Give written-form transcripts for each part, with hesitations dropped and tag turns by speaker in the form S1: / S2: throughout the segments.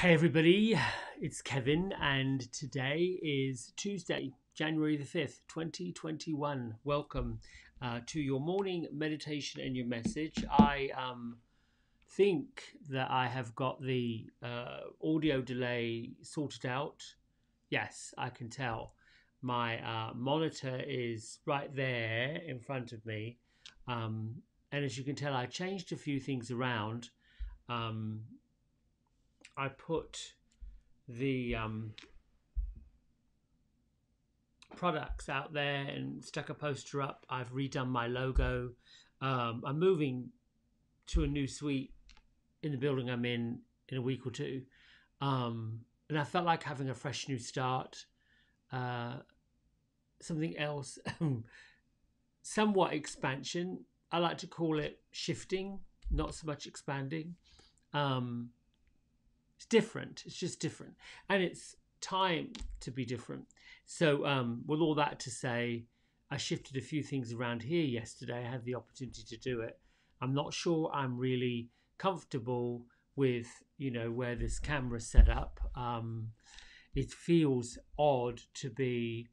S1: Hey everybody, it's Kevin, and today is Tuesday, January the 5th, 2021. Welcome to your morning meditation and your message. I think that I have got the audio delay sorted out. Yes, I can tell. My monitor is right there in front of me. And as you can tell, I changed a few things around. Um, I put the products out there and stuck a poster up. I've redone my logo. I'm moving to a new suite in the building I'm in a week or two. And I felt like having a fresh new start. Uh, Something else, somewhat expansion. I like to call it shifting, not so much expanding. Um, it's different. It's just different. And it's time to be different. So, with all that to say, I shifted a few things around here yesterday. I had the opportunity to do it. I'm not sure I'm really comfortable with, where this camera's set up. It feels odd to be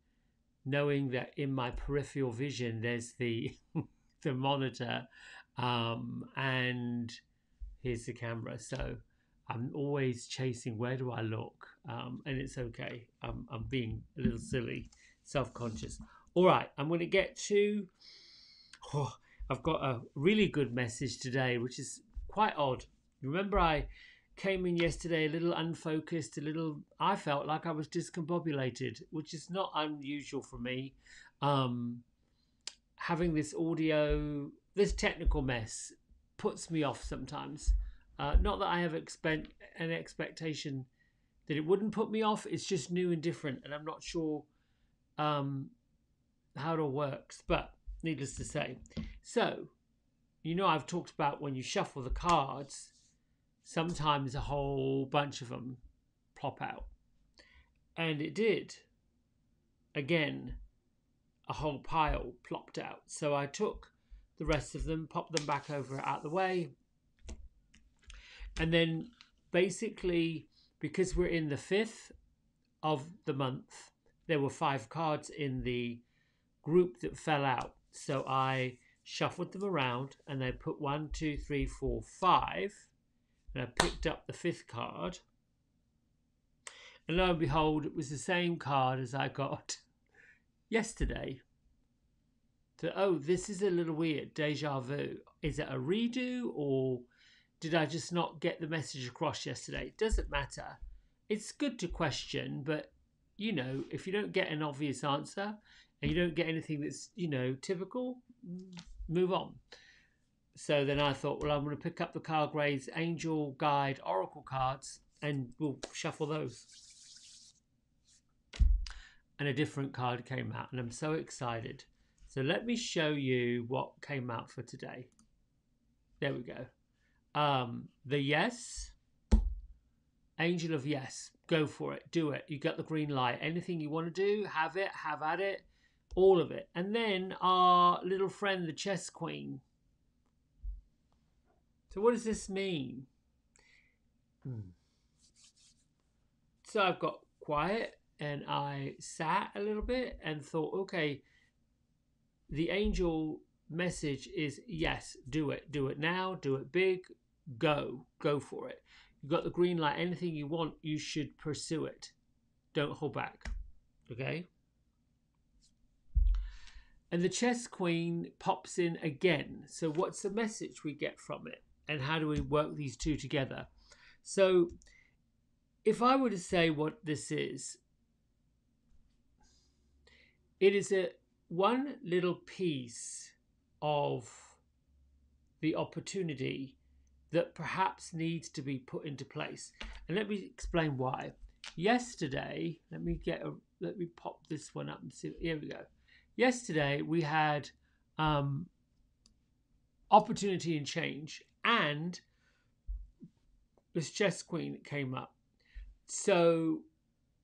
S1: knowing that in my peripheral vision there's the the monitor, and here's the camera. So I'm always chasing where do I look, and it's okay. I'm being a little silly, self-conscious. All right, I'm going to get to. Oh, I've got a really good message today, which is quite odd. Remember, I came in yesterday a little unfocused, a little. I felt like I was discombobulated, which is not unusual for me. Um, Having this audio, this technical mess puts me off sometimes. Not that I have an expectation that it wouldn't put me off. It's just new and different, and I'm not sure um, how it all works. But needless to say, so I've talked about when you shuffle the cards, sometimes a whole bunch of them plop out, and it did. Again, a whole pile plopped out. So I took the rest of them, popped them back over out the way, and then basically, because we're in the 5th of the month, there were 5 cards in the group that fell out. So I shuffled them around and I put 1, 2, 3, 4, 5, and I picked up the 5th card. And lo and behold, it was the same card as I got yesterday. So, oh, this is a little weird. Deja vu. Is it a redo, or did I just not get the message across yesterday? It doesn't matter. It's good to question, but if you don't get an obvious answer and you don't get anything that's, typical, move on. So then I thought, well, I'm going to pick up the Cargraves Angel Guide Oracle cards and we'll shuffle those. And a different card came out, and I'm so excited. So let me show you what came out for today. There we go. The Yes, Angel of Yes. Go for it. Do it. You got the green light. Anything you want to do, have it. Have at it. All of it. And then our little friend, the Chess Queen. So what does this mean? So I've got quiet and I sat a little bit and thought, okay, the angel message is yes, do it. Do it now. Do it big. Go for it. You've got the green light. Anything you want, you should pursue it. Don't hold back. Okay? And the Chess Queen pops in again. So what's the message we get from it? And how do we work these two together? So if I were to say what this is, it is one little piece of the opportunity that perhaps needs to be put into place. And let me explain why. Yesterday, let me pop this one up and see. Here we go. Yesterday we had opportunity and change, and this Chess Queen that came up. So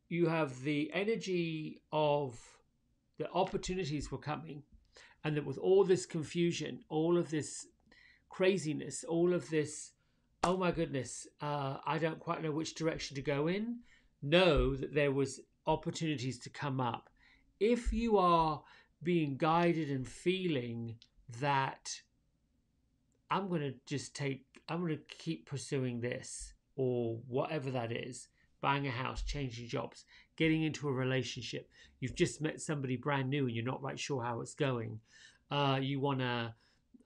S1: you have the energy of the opportunities were coming, and that with all this confusion, all of this craziness, all of this oh my goodness, I don't quite know which direction to go in. Know that there was opportunities to come up. If you are being guided and feeling that I'm going to I'm going to keep pursuing this or whatever that is, buying a house, changing jobs, getting into a relationship. You've just met somebody brand new and you're not right sure how it's going. You want to,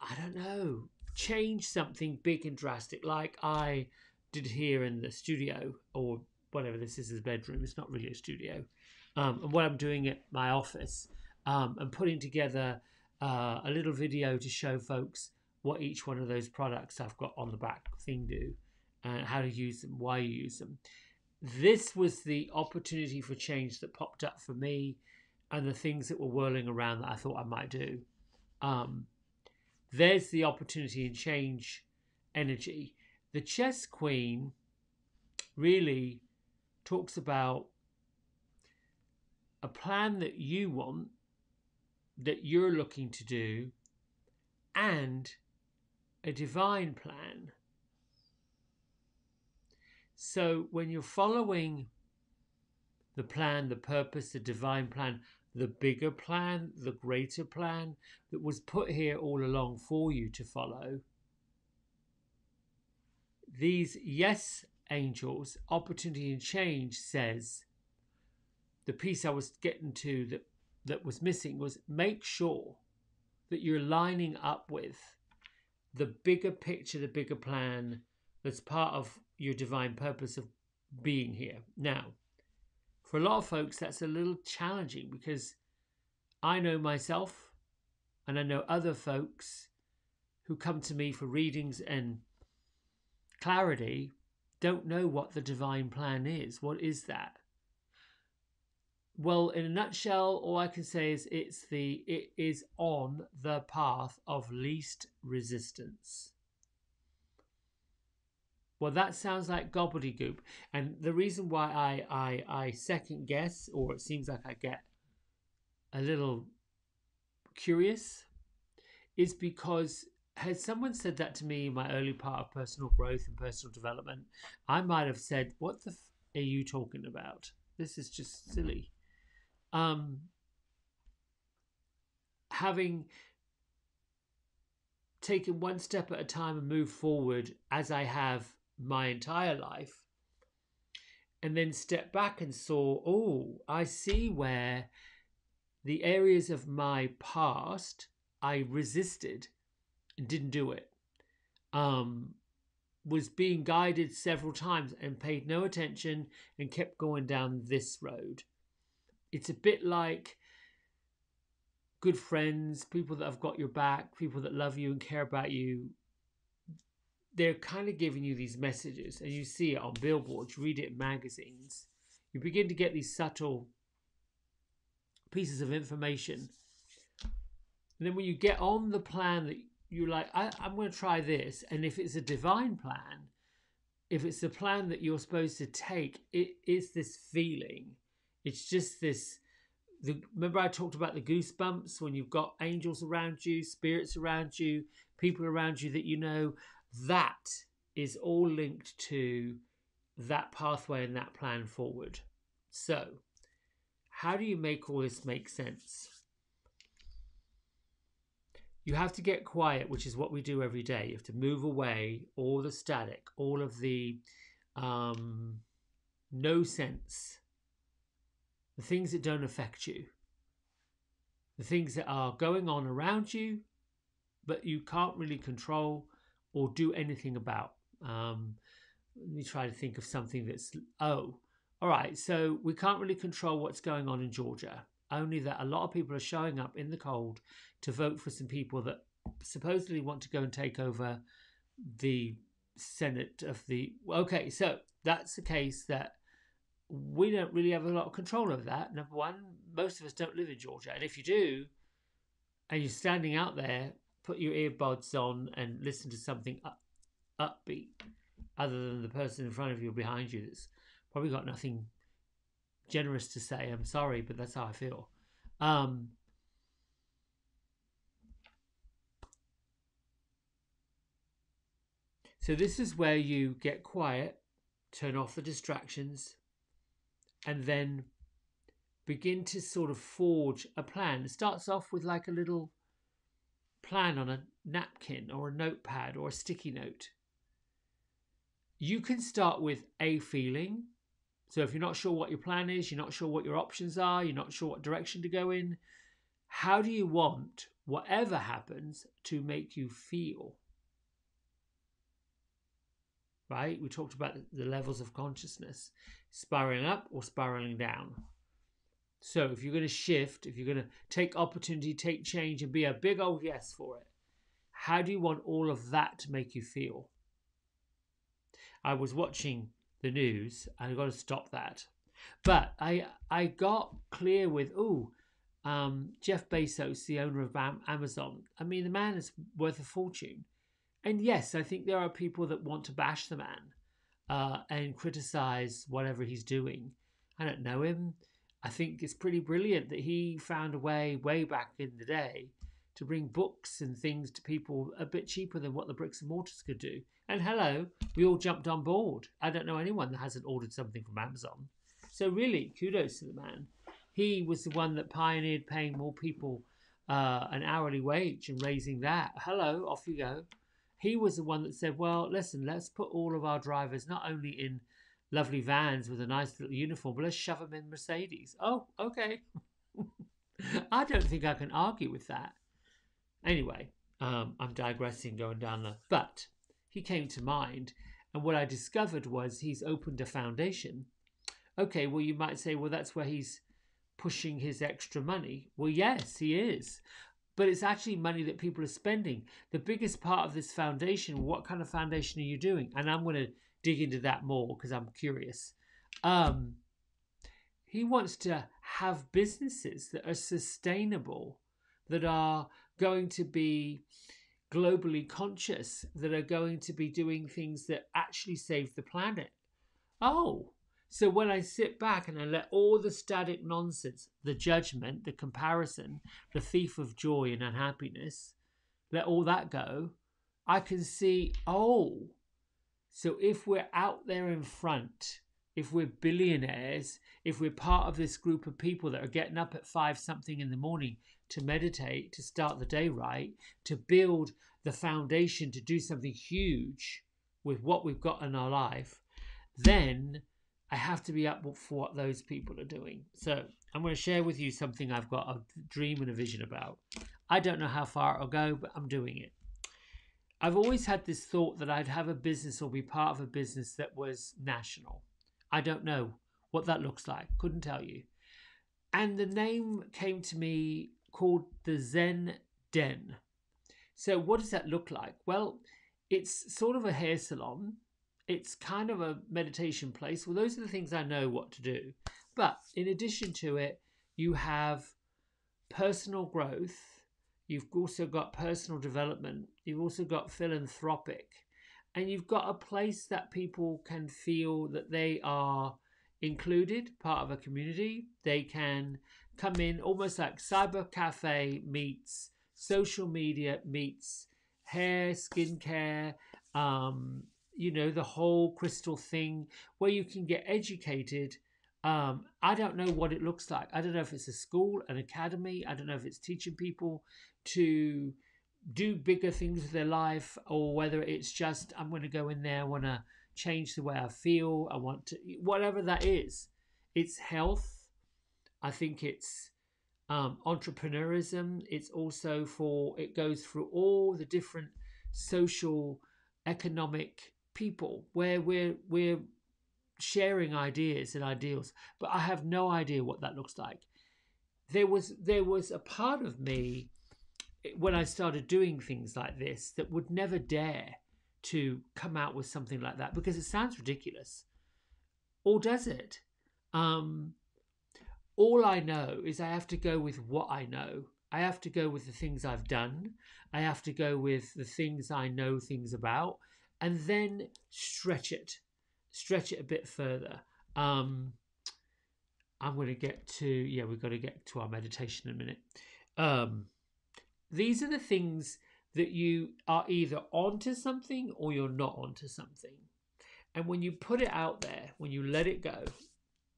S1: I don't know, change something big and drastic like I did here in the studio or whatever this is, his bedroom. It's not really a studio. And what I'm doing at my office and putting together a little video to show folks what each one of those products I've got on the back thing do and how to use them, why you use them. This was the opportunity for change that popped up for me and the things that were whirling around that I thought I might do. There's the opportunity and change energy. The Chess Queen really talks about a plan that you want, that you're looking to do, and a divine plan. So when you're following the plan, the purpose, the divine plan, the bigger plan, the greater plan that was put here all along for you to follow, these yes angels, opportunity and change says, the piece I was getting to that was missing was make sure that you're lining up with the bigger picture, the bigger plan that's part of your divine purpose of being here. Now, for a lot of folks, that's a little challenging because I know myself and I know other folks who come to me for readings and clarity don't know what the divine plan is. What is that? Well, in a nutshell, all I can say is it is on the path of least resistance. Well, that sounds like gobbledygook. And the reason why I second guess, or it seems like I get a little curious, is because had someone said that to me in my early part of personal growth and personal development, I might have said, what the are you talking about? This is just silly. Having taken one step at a time and moved forward as I have my entire life, and then stepped back and saw, oh, I see where the areas of my past I resisted and didn't do it. Was being guided several times and paid no attention and kept going down this road. It's a bit like good friends, people that have got your back, people that love you and care about you. They're kind of giving you these messages, and you see it on billboards, you read it in magazines. You begin to get these subtle pieces of information. And then when you get on the plan that you're like, I'm going to try this, and if it's a divine plan, if it's a plan that you're supposed to take, it is this feeling. It's just this. Remember I talked about the goosebumps when you've got angels around you, spirits around you, people around you that you know. That is all linked to that pathway and that plan forward. So, how do you make all this make sense? You have to get quiet, which is what we do every day. You have to move away all the static, all of the no sense, the things that don't affect you, the things that are going on around you, but you can't really control or do anything about. Let me try to think of something that's, all right, so we can't really control what's going on in Georgia, only that a lot of people are showing up in the cold to vote for some people that supposedly want to go and take over the Senate of the... Okay, so that's the case that we don't really have a lot of control over that. Number one, most of us don't live in Georgia. And if you do, and you're standing out there, put your earbuds on and listen to something upbeat other than the person in front of you or behind you that's probably got nothing generous to say. I'm sorry, but that's how I feel. So this is where you get quiet, turn off the distractions, and then begin to sort of forge a plan. It starts off with like a little plan on a napkin or a notepad or a sticky note. You can start with a feeling. So if you're not sure what your plan is, you're not sure what your options are, you're not sure what direction to go in, how do you want whatever happens to make you feel? Right? We talked about the levels of consciousness, spiraling up or spiraling down. So if you're going to shift, if you're going to take opportunity, take change, and be a big old yes for it, how do you want all of that to make you feel? I was watching the news, and I got to stop that. But I got clear with Jeff Bezos, the owner of Amazon. I mean, the man is worth a fortune, and yes, I think there are people that want to bash the man and criticize whatever he's doing. I don't know him. I think it's pretty brilliant that he found a way back in the day to bring books and things to people a bit cheaper than what the bricks and mortars could do. And hello, we all jumped on board. I don't know anyone that hasn't ordered something from Amazon. So really, kudos to the man. He was the one that pioneered paying more people an hourly wage and raising that. Hello, off you go. He was the one that said, well, listen, let's put all of our drivers not only in lovely vans with a nice little uniform, but let's shove them in Mercedes. Oh, okay. I don't think I can argue with that. Anyway, I'm digressing, going down the... But he came to mind, and what I discovered was he's opened a foundation. Okay, well, you might say, well, that's where he's pushing his extra money. Well, yes, he is. But it's actually money that people are spending. The biggest part of this foundation, what kind of foundation are you doing? And I'm going to dig into that more because I'm curious. He wants to have businesses that are sustainable, that are going to be globally conscious, that are going to be doing things that actually save the planet. Oh, so when I sit back and I let all the static nonsense, the judgment, the comparison, the thief of joy and unhappiness, let all that go, I can see, oh, so if we're out there in front, if we're billionaires, if we're part of this group of people that are getting up at 5 something in the morning to meditate, to start the day right, to build the foundation to do something huge with what we've got in our life, then I have to be up for what those people are doing. So I'm going to share with you something I've got a dream and a vision about. I don't know how far it'll go, but I'm doing it. I've always had this thought that I'd have a business or be part of a business that was national. I don't know what that looks like. Couldn't tell you. And the name came to me called the Zen Den. So what does that look like? Well, it's sort of a hair salon. It's kind of a meditation place. Well, those are the things I know what to do. But in addition to it, you have personal growth. You've also got personal development. You've also got philanthropic. And you've got a place that people can feel that they are included, part of a community. They can come in almost like cyber cafe meets social media meets hair, skincare, the whole crystal thing where you can get educated. I don't know what it looks like. I don't know if it's a school, an academy. I don't know if it's teaching people to do bigger things with their life, or whether it's just, I'm going to go in there, I want to change the way I feel. I want to, whatever that is. It's health. I think it's entrepreneurism. It's also it goes through all the different social, economic people where we're sharing ideas and ideals, but I have no idea what that looks like. There was a part of me when I started doing things like this that would never dare to come out with something like that because it sounds ridiculous. Or does it? All I know is I have to go with what I know. I have to go with the things I've done. I have to go with the things I know things about, and then stretch it a bit further. I'm going to get to, we've got to get to our meditation in a minute. These are the things that you are either onto something or you're not onto something. And when you put it out there, when you let it go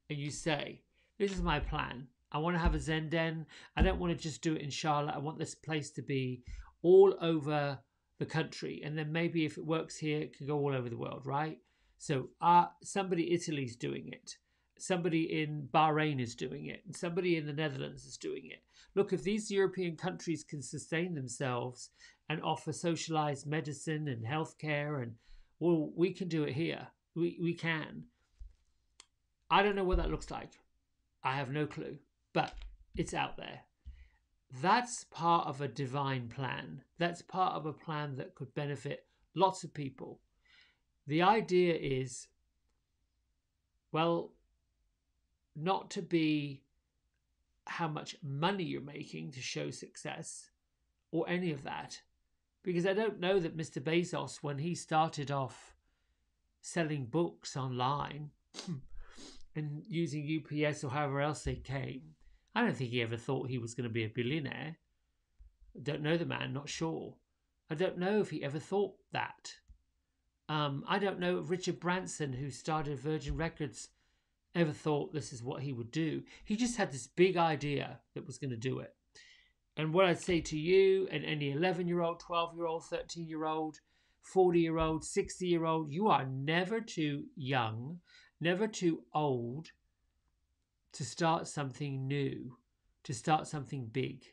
S1: and you say, this is my plan. I want to have a Zen den. I don't want to just do it in Charlotte. I want this place to be all over the country. And then maybe if it works here, it could go all over the world, right? So somebody Italy's doing it. Somebody in Bahrain is doing it. And somebody in the Netherlands is doing it. Look, if these European countries can sustain themselves and offer socialized medicine and healthcare, and well, we can do it here. We can. I don't know what that looks like. I have no clue, but it's out there. That's part of a divine plan. That's part of a plan that could benefit lots of people. The idea is, well, not to be how much money you're making to show success or any of that. Because I don't know that Mr. Bezos, when he started off selling books online and using UPS or however else they came, I don't think he ever thought he was going to be a billionaire. I don't know the man, not sure. I don't know if he ever thought that. I don't know if Richard Branson, who started Virgin Records, ever thought this is what he would do. He just had this big idea that was going to do it. And what I'd say to you and any 11-year-old, 12-year-old, 13-year-old, 40-year-old, 60-year-old, you are never too young, never too old to start something new, to start something big,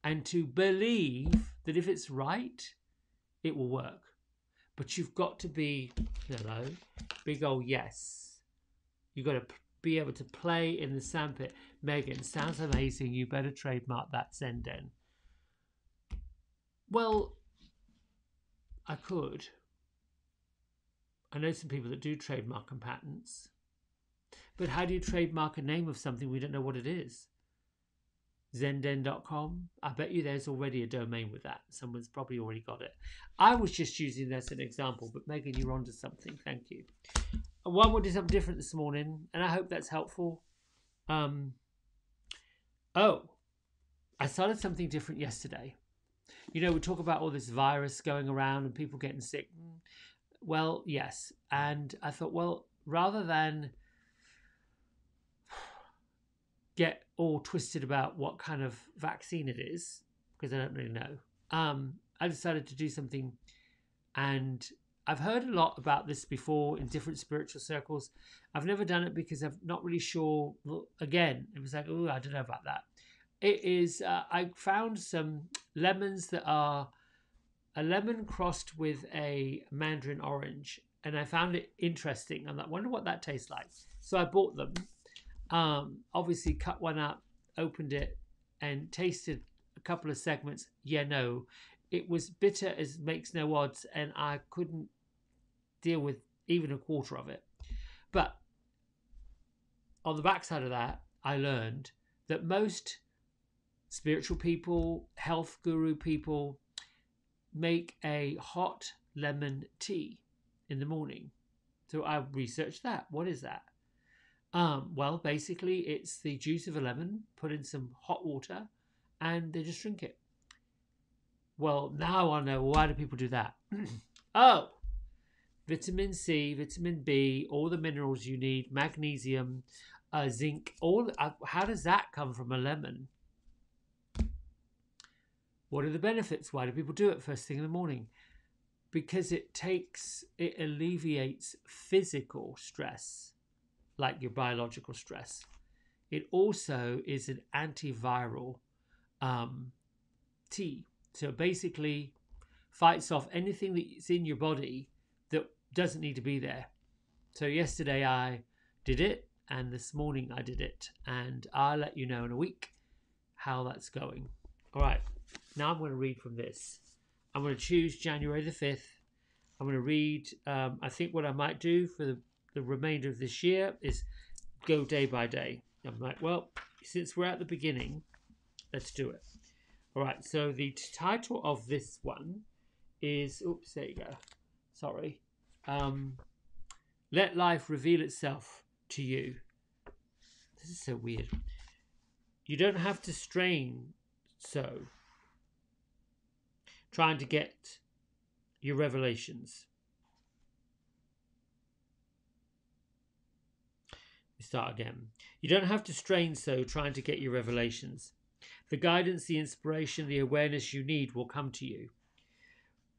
S1: and to believe that if it's right, it will work. But you've got to be, hello, big old yes. You've got to be able to play in the sandpit. Megan, sounds amazing. You better trademark that Zen den. Well, I could. I know some people that do trademark and patents. But how do you trademark a name of something we don't know what it is? Zenden.com. I bet you there's already a domain with that. Someone's probably already got it. I was just using this as an example, but Megan, you're onto something. Thank you. One will do something different this morning, and I hope that's helpful. I started something different yesterday. You know, we talk about all this virus going around and people getting sick. Well, yes. And I thought, well, rather than get all twisted about what kind of vaccine it is, because I don't really know, I decided to do something. And I've heard a lot about this before in different spiritual circles. I've never done it because I'm not really sure. Well, again, it was like, oh, I don't know about that. It is, I found some lemons that are a lemon crossed with a mandarin orange. And I found it interesting. I'm like, wonder what that tastes like. So I bought them. Obviously cut one up, opened it, and tasted a couple of segments. Yeah, no. It was bitter as makes no odds, and I couldn't deal with even a quarter of it. But on the backside of that, I learned that most spiritual people, health guru people, make a hot lemon tea in the morning. So I researched that. What is that? Well, basically, it's the juice of a lemon, put in some hot water, and they just drink it. Well, now I know, why do people do that? Oh, vitamin C, vitamin B, all the minerals you need, magnesium, zinc, how does that come from a lemon? What are the benefits? Why do people do it first thing in the morning? Because it alleviates physical stress, like your biological stress. It also is an antiviral tea. So basically fights off anything that's in your body that doesn't need to be there. So yesterday I did it, and this morning I did it, and I'll let you know in a week how that's going. All right, now I'm going to read from this. I'm going to choose January the 5th. I'm going to read, I think what I might do for the remainder of this year is go day by day. I'm like, well, since we're at the beginning, let's do it. All right, so the title of this one is, oops, there you go. Sorry. Let life reveal itself to you. This is so weird. You don't have to strain so. trying to get your revelations. We start again. You don't have to strain so trying to get your revelations. The guidance, the inspiration, the awareness you need will come to you.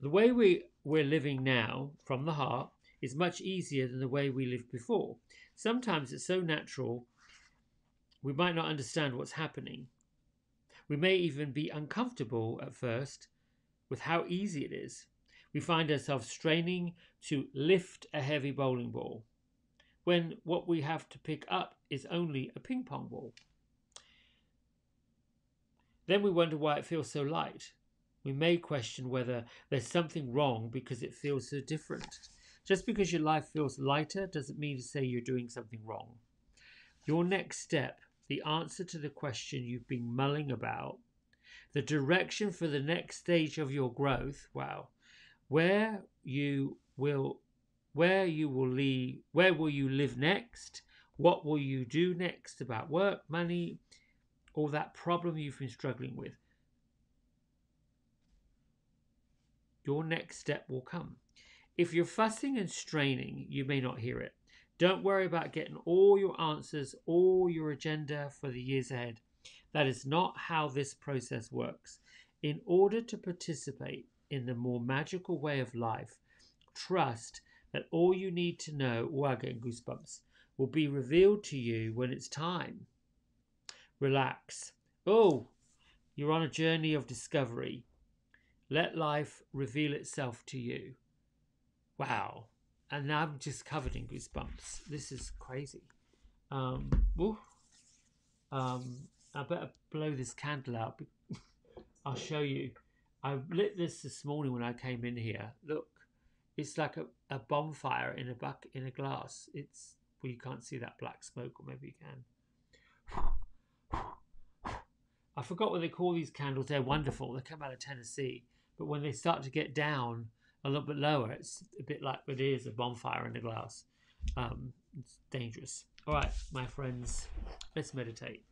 S1: The way we're living now, from the heart, is much easier than the way we lived before. Sometimes it's so natural we might not understand what's happening. We may even be uncomfortable at first with how easy it is. We find ourselves straining to lift a heavy bowling ball when what we have to pick up is only a ping pong ball. Then we wonder why it feels so light. We may question whether there's something wrong because it feels so different. Just because your life feels lighter doesn't mean to say you're doing something wrong. Your next step, the answer to the question you've been mulling about, the direction for the next stage of your growth, wow, where you will live next, what will you do next about work, money, or that problem you've been struggling with. Your next step will come. If you're fussing and straining, you may not hear it. Don't worry about getting all your answers, all your agenda for the years ahead. That is not how this process works. In order to participate in the more magical way of life, trust that all you need to know, oh, I'm getting goosebumps, will be revealed to you when it's time. Relax. Oh, you're on a journey of discovery. Let life reveal itself to you. Wow. And now I'm just covered in goosebumps. This is crazy. I better blow this candle out. I'll show you. I lit this morning when I came in here. Look, it's like a bonfire in a glass. It's, well, you can't see that black smoke, or maybe you can. I forgot what they call these candles. They're wonderful. They come out of Tennessee. But when they start to get down a little bit lower, it's a bit like it is a bonfire in a glass. It's dangerous. All right, my friends, let's meditate.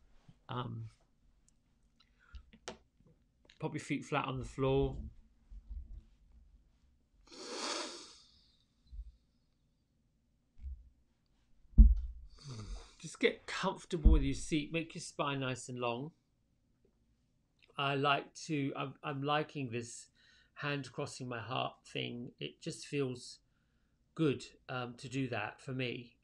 S1: Pop your feet flat on the floor. Just get comfortable with your seat. Make your spine nice and long. I'm liking this hand crossing my heart thing. It just feels good to do that for me.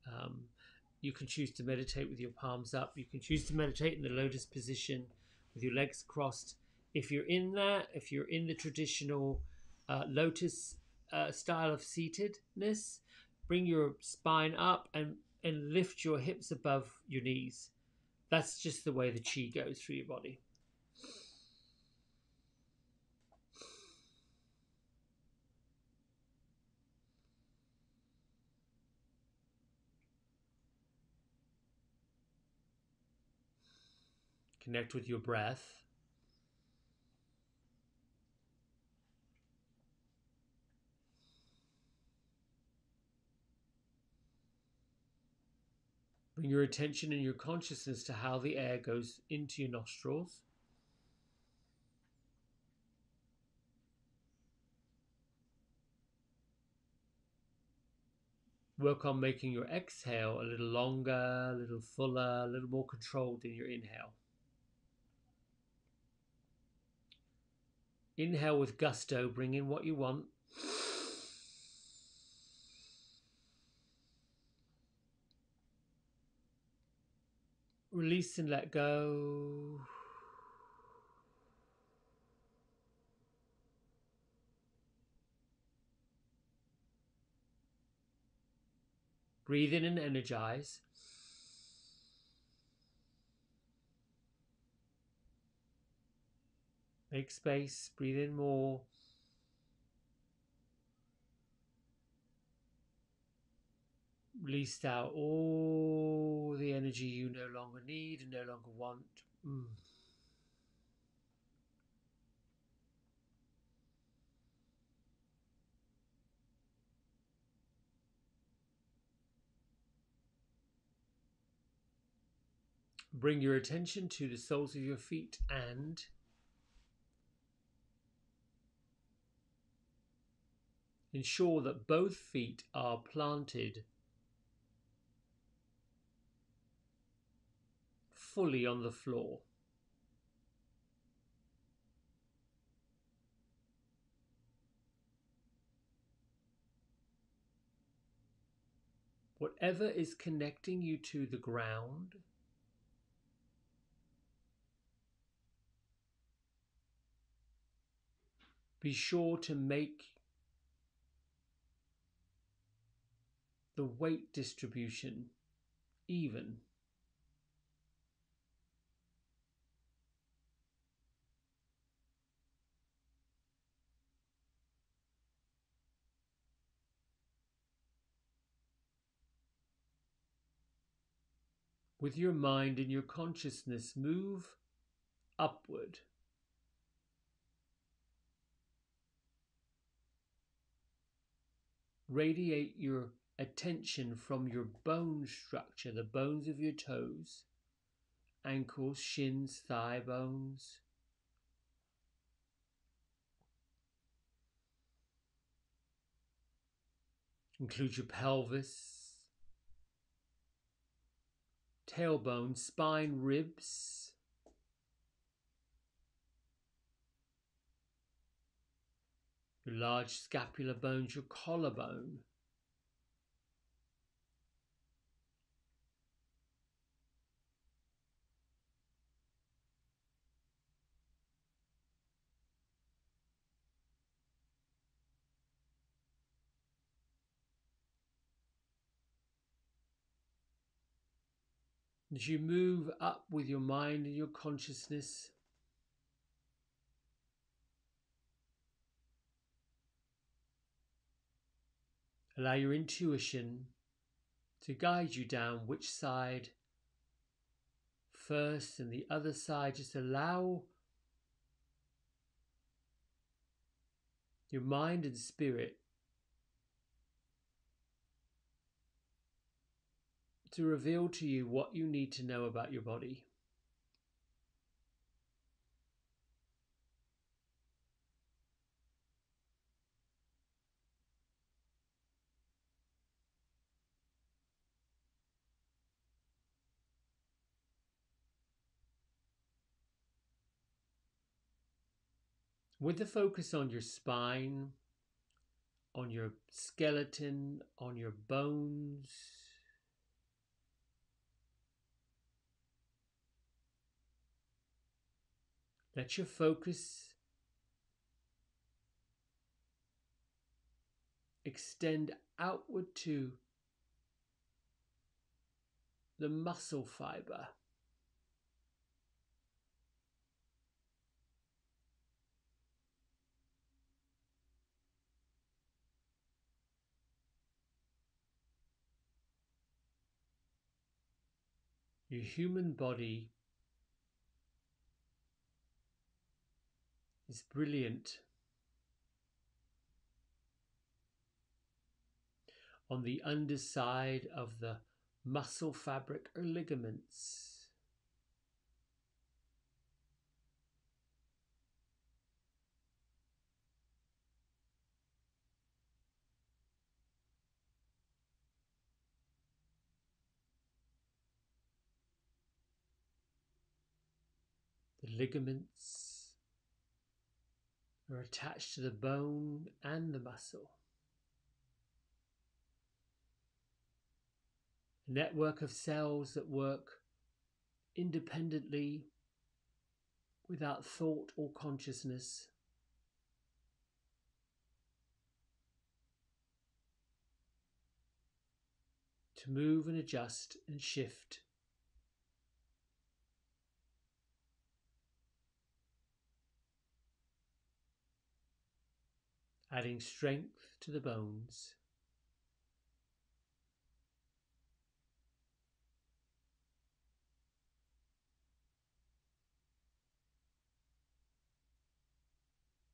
S1: You can choose to meditate with your palms up. You can choose to meditate in the lotus position with your legs crossed. If you're in the traditional lotus style of seatedness, bring your spine up and lift your hips above your knees. That's just the way the chi goes through your body. Connect with your breath. Bring your attention and your consciousness to how the air goes into your nostrils. Work on making your exhale a little longer, a little fuller, a little more controlled than your inhale. Inhale with gusto, bring in what you want. Release and let go. Breathe in and energize. Make space, breathe in more. Release out all the energy you no longer need and no longer want. Bring your attention to the soles of your feet and ensure that both feet are planted fully on the floor. Whatever is connecting you to the ground, be sure to make the weight distribution even. With your mind and your consciousness, move upward. Radiate your attention from your bone structure, the bones of your toes, ankles, shins, thigh bones. Include your pelvis, tailbone, spine, ribs, your large scapular bones, your collarbone, as you move up with your mind and your consciousness, allow your intuition to guide you down which side first and the other side. Just allow your mind and spirit to reveal to you what you need to know about your body. With the focus on your spine, on your skeleton, on your bones, let your focus extend outward to the muscle fiber. Your human body is brilliant. On the underside of the muscle fabric are ligaments. The ligaments are attached to the bone and the muscle. A network of cells that work independently without thought or consciousness. To move and adjust and shift. Adding strength to the bones.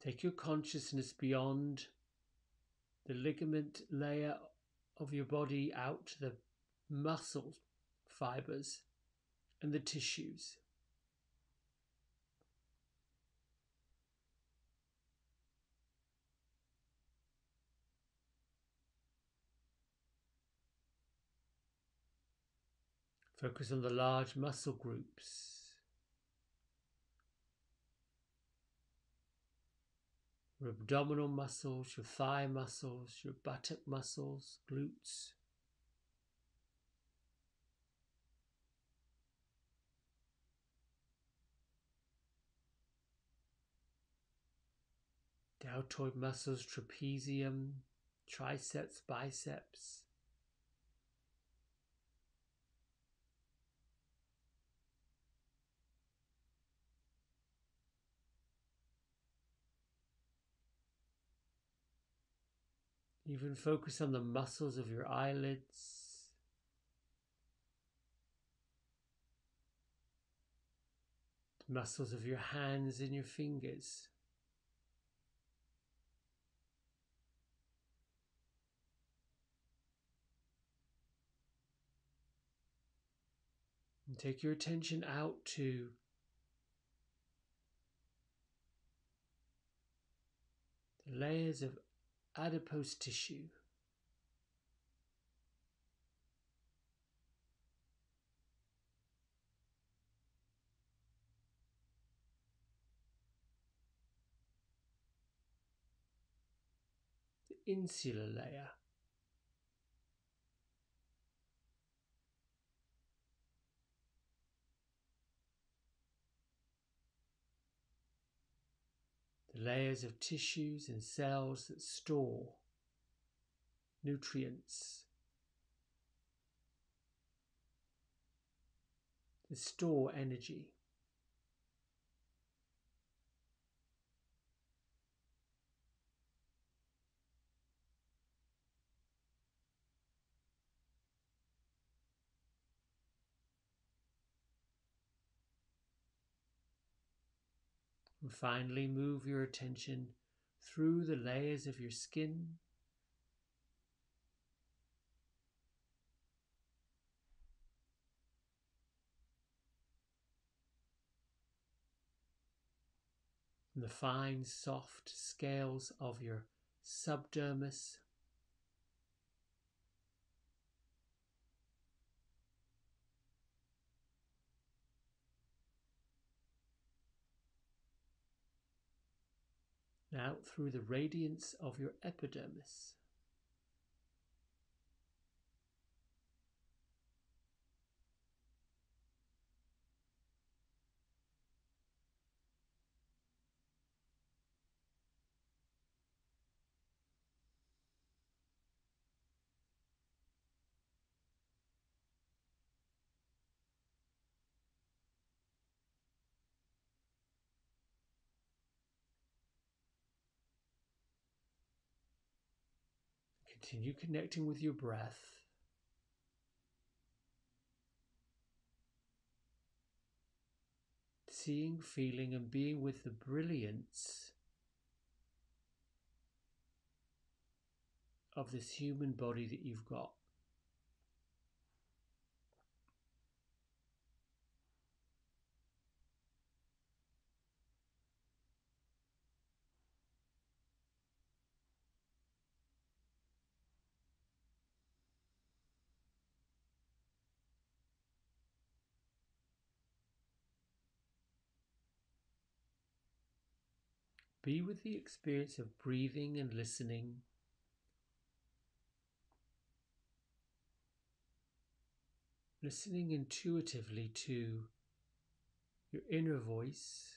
S1: Take your consciousness beyond the ligament layer of your body out to the muscle fibers and the tissues. Focus on the large muscle groups. Your abdominal muscles, your thigh muscles, your buttock muscles, glutes. Deltoid muscles, trapezium, triceps, biceps. Even focus on the muscles of your eyelids, the muscles of your hands and your fingers. And take your attention out to the layers of adipose tissue. The insular layer. The layers of tissues and cells that store nutrients, that store energy. And finally, move your attention through the layers of your skin, and the fine, soft scales of your subdermis, and out through the radiance of your epidermis. Continue connecting with your breath. Seeing, feeling, and being with the brilliance of this human body that you've got. Be with the experience of breathing and listening. Listening intuitively to your inner voice.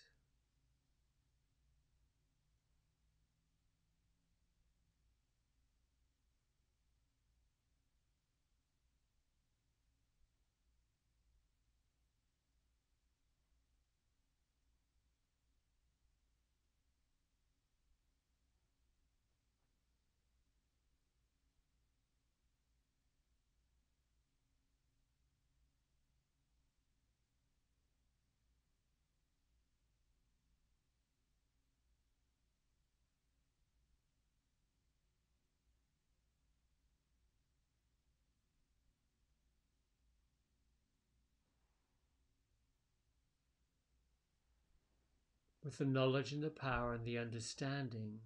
S1: With the knowledge and the power and the understanding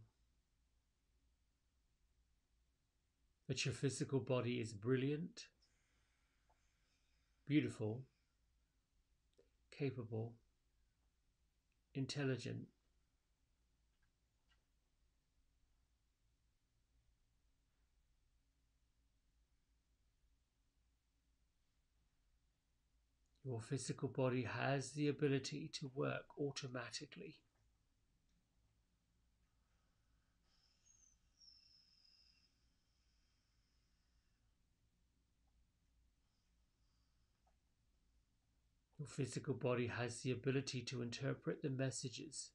S1: that your physical body is brilliant, beautiful, capable, intelligent, your physical body has the ability to work automatically. Your physical body has the ability to interpret the messages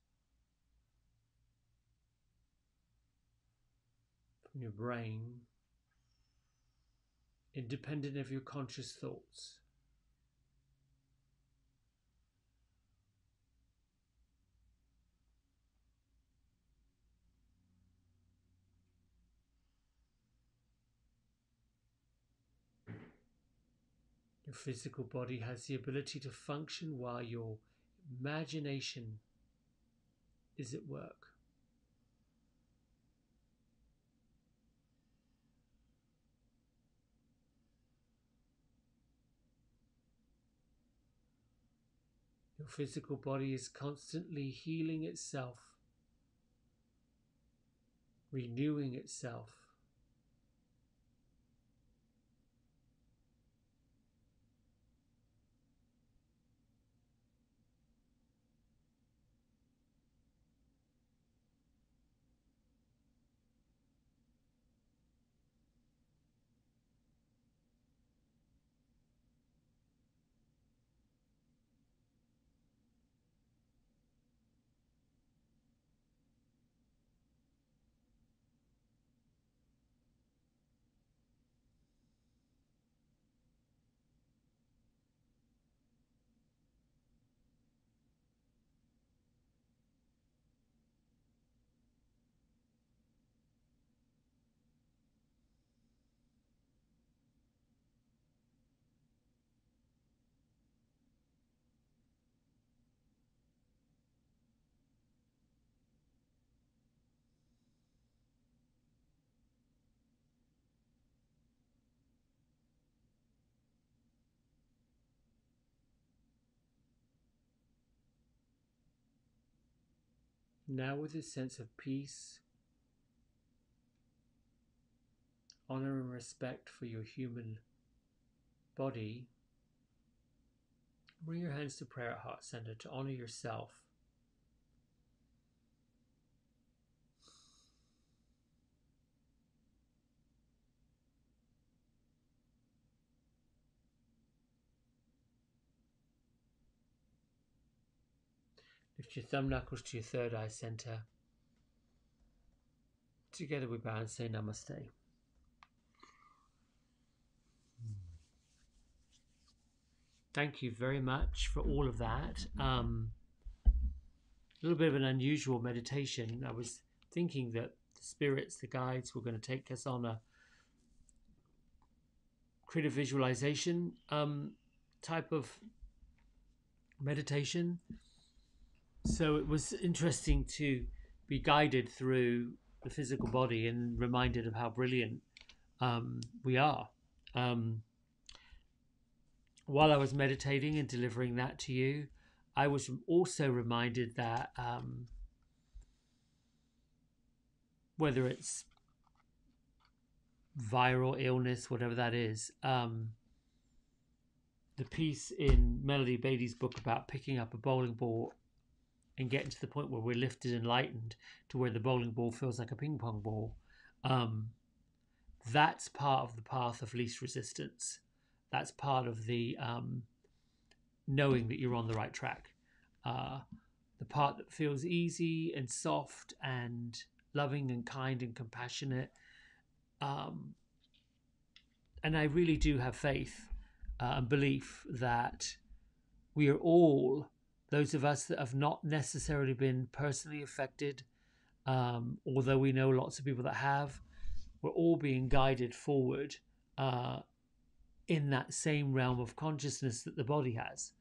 S1: from your brain, independent of your conscious thoughts. Your physical body has the ability to function while your imagination is at work. Your physical body is constantly healing itself, renewing itself. Now, with a sense of peace, honor, and respect for your human body, bring your hands to prayer at heart center to honor yourself. Lift your thumb knuckles to your third eye center. Together we bow and say namaste. Thank you very much for all of that. A little bit of an unusual meditation. I was thinking that the spirits, the guides, were going to take us on a creative visualization type of meditation. So it was interesting to be guided through the physical body and reminded of how brilliant we are. While I was meditating and delivering that to you, I was also reminded that whether it's viral illness, whatever that is, the piece in Melody Beattie's book about picking up a bowling ball and getting to the point where we're lifted and lightened to where the bowling ball feels like a ping pong ball, that's part of the path of least resistance. That's part of the knowing that you're on the right track. The part that feels easy and soft and loving and kind and compassionate. And I really do have faith and belief that we are all, those of us that have not necessarily been personally affected, although we know lots of people that have, we're all being guided forward in that same realm of consciousness that the body has.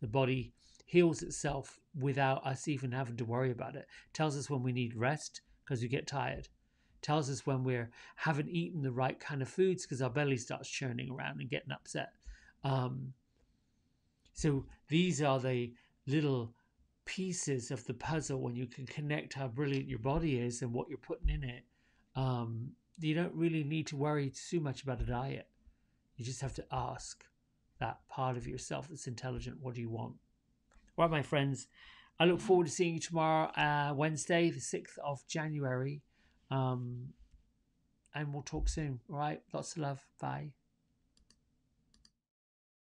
S1: The body heals itself without us even having to worry about it. Tells us when we need rest because we get tired. Tells us when we haven't eaten the right kind of foods because our belly starts churning around and getting upset. So these are the little pieces of the puzzle when you can connect how brilliant your body is and what you're putting in it. You don't really need to worry too much about a diet. You just have to ask that part of yourself that's intelligent, what do you want? All right, my friends, I look forward to seeing you tomorrow, Wednesday, the 6th of January. And we'll talk soon. All right, lots of love. Bye.